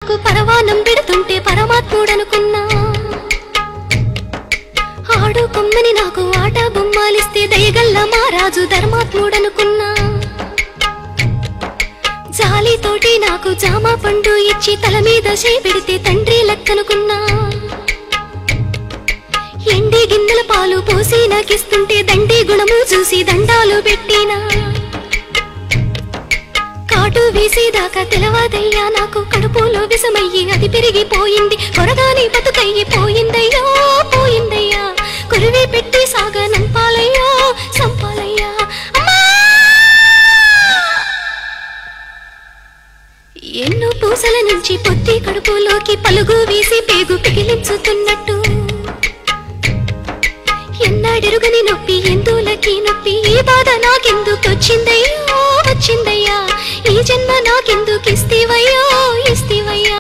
నాకు పరవానం పెడుతుంటే పరమాత్ముడనుకున్నా ఆడు కొమ్మని నాకు ఆట బొమ్మాలిస్తే దయగల్ల మారాజు ధర్మాత్ముడనుకున్నా జాలితోటి నాకు జామ పండు ఇచ్చి తల మీద చేపెడితే తండ్రి లెక్కనుకున్నా ఎండి గిన్నెల పాలు పోసి నాకిస్తుంటే దండి గుణము చూసి దండాలు పెట్టినా కాటు వేసేదాకా తెలవాదయ్యా నాకు కడుపులో విషమయ్యి అది పెరిగిపోయింది కొరగాని బతుకయ్యి పోయిందయ్యా పోయిందయ్యా కొరివి పెట్టి సాగా నంపాలయ్యా సంపాలయ్యా ఎన్నో పూసల నుంచి పొత్తి కడుపులోకి పలుగు వేసి పేగు పిగిలించుతున్నట్టు ఎన్నాడెరుగని నొప్పి ఎందులకి నొప్పి ఈ బాధ నాకెందుకొచ్చిందయ్యా